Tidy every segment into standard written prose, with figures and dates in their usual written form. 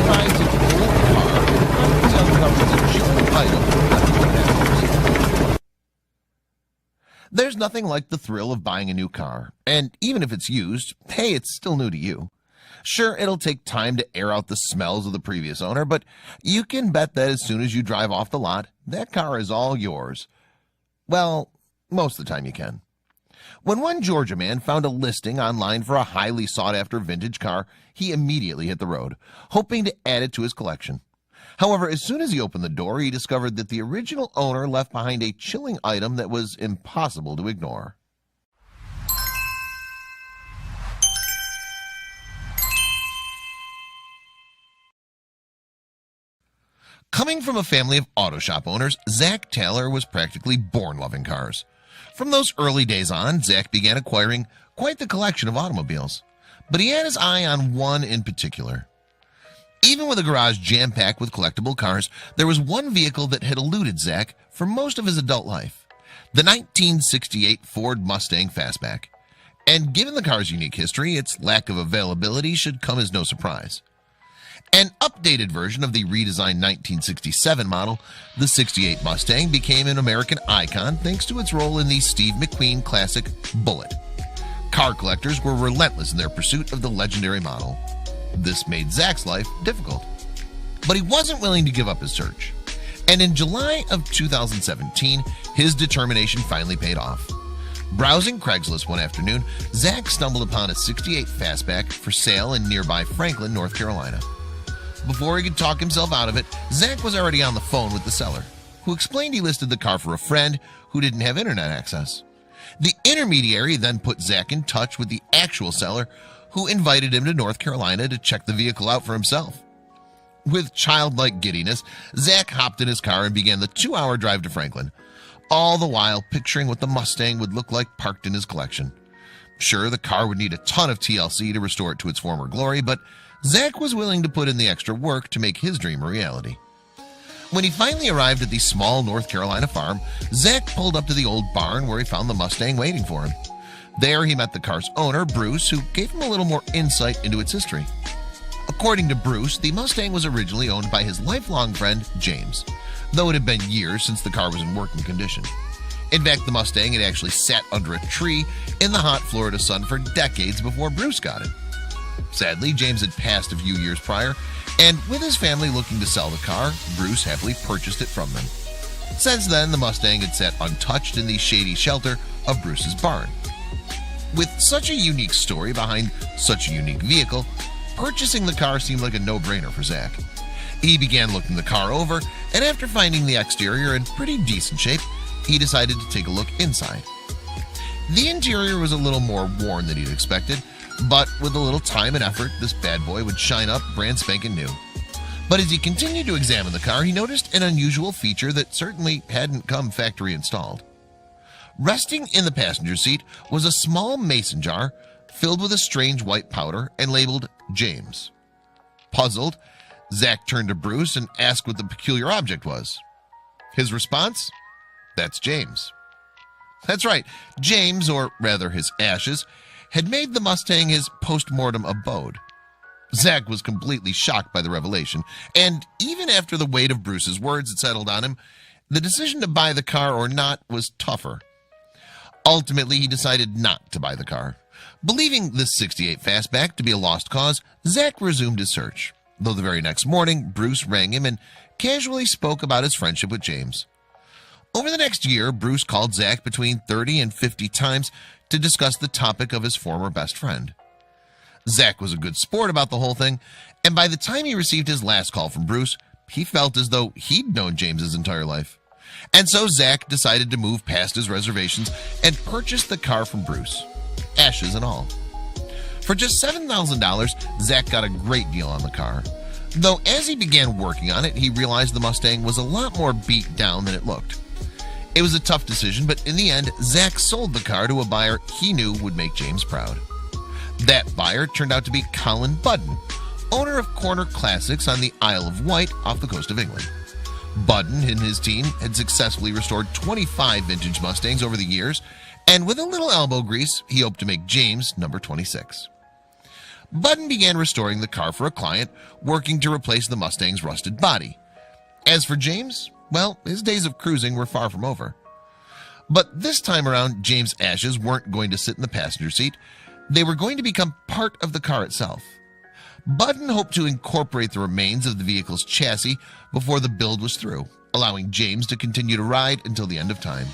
buys its old car, and uncovers a jewelry item left in the back. There's nothing like the thrill of buying a new car, and even if it's used, hey, it's still new to you. Sure, it'll take time to air out the smells of the previous owner, but you can bet that as soon as you drive off the lot, that car is all yours. Well, most of the time you can. When one Georgia man found a listing online for a highly sought-after vintage car, he immediately hit the road, hoping to add it to his collection. However, as soon as he opened the door, he discovered that the original owner left behind a chilling item that was impossible to ignore. Coming from a family of auto shop owners, Zach Taylor was practically born loving cars. From those early days on, Zach began acquiring quite the collection of automobiles. But he had his eye on one in particular. Even with a garage jam-packed with collectible cars, there was one vehicle that had eluded Zach for most of his adult life. The 1968 Ford Mustang Fastback. And given the car's unique history, its lack of availability should come as no surprise. An updated version of the redesigned 1967 model, the 68 Mustang became an American icon thanks to its role in the Steve McQueen classic Bullitt. Car collectors were relentless in their pursuit of the legendary model. This made Zach's life difficult. But he wasn't willing to give up his search. And in July of 2017, his determination finally paid off. Browsing Craigslist one afternoon, Zach stumbled upon a 68 Fastback for sale in nearby Franklin, North Carolina. Before he could talk himself out of it, Zach was already on the phone with the seller, who explained he listed the car for a friend who didn't have internet access. The intermediary then put Zach in touch with the actual seller, who invited him to North Carolina to check the vehicle out for himself. With childlike giddiness, Zach hopped in his car and began the 2-hour drive to Franklin, all the while picturing what the Mustang would look like parked in his collection. Sure, the car would need a ton of TLC to restore it to its former glory, but Zach was willing to put in the extra work to make his dream a reality. When he finally arrived at the small North Carolina farm, Zach pulled up to the old barn where he found the Mustang waiting for him. There he met the car's owner, Bruce, who gave him a little more insight into its history. According to Bruce, the Mustang was originally owned by his lifelong friend, James, though it had been years since the car was in working condition. In fact, the Mustang had actually sat under a tree in the hot Florida sun for decades before Bruce got it. Sadly, James had passed a few years prior, and with his family looking to sell the car, Bruce happily purchased it from them. Since then, the Mustang had sat untouched in the shady shelter of Bruce's barn. With such a unique story behind such a unique vehicle, purchasing the car seemed like a no-brainer for Zach. He began looking the car over, and after finding the exterior in pretty decent shape, he decided to take a look inside. The interior was a little more worn than he'd expected, but with a little time and effort, this bad boy would shine up brand spanking new. But as he continued to examine the car, he noticed an unusual feature that certainly hadn't come factory installed. Resting in the passenger seat was a small mason jar filled with a strange white powder and labeled James. Puzzled, Zach turned to Bruce and asked what the peculiar object was. His response? That's James. That's right, James, or rather his ashes, had made the Mustang his post-mortem abode. Zach was completely shocked by the revelation, and even after the weight of Bruce's words had settled on him, the decision to buy the car or not was tougher. Ultimately, he decided not to buy the car. Believing this 68 Fastback to be a lost cause, Zach resumed his search, though the very next morning, Bruce rang him and casually spoke about his friendship with James. Over the next year, Bruce called Zach between 30 and 50 times to discuss the topic of his former best friend. Zach was a good sport about the whole thing, and by the time he received his last call from Bruce, he felt as though he'd known James his entire life. And so Zach decided to move past his reservations and purchase the car from Bruce, ashes and all. For just $7,000, Zach got a great deal on the car, though as he began working on it, he realized the Mustang was a lot more beat down than it looked. It was a tough decision, but in the end, Zach sold the car to a buyer he knew would make James proud. That buyer turned out to be Colin Budden, owner of Corner Classics on the Isle of Wight off the coast of England. Budden and his team had successfully restored 25 vintage Mustangs over the years, and with a little elbow grease, he hoped to make James number 26. Budden began restoring the car for a client, working to replace the Mustang's rusted body. As for James, well, his days of cruising were far from over. But this time around, James' ashes weren't going to sit in the passenger seat. They were going to become part of the car itself. Budden hoped to incorporate the remains of the vehicle's chassis before the build was through, allowing James to continue to ride until the end of time.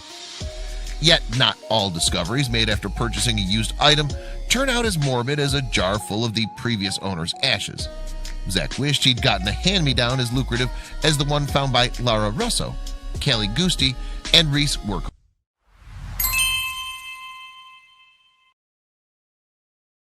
Yet not all discoveries made after purchasing a used item turn out as morbid as a jar full of the previous owner's ashes. Zach wished he'd gotten a hand-me-down as lucrative as the one found by Lara Russo, Callie Gusti, and Reese Work.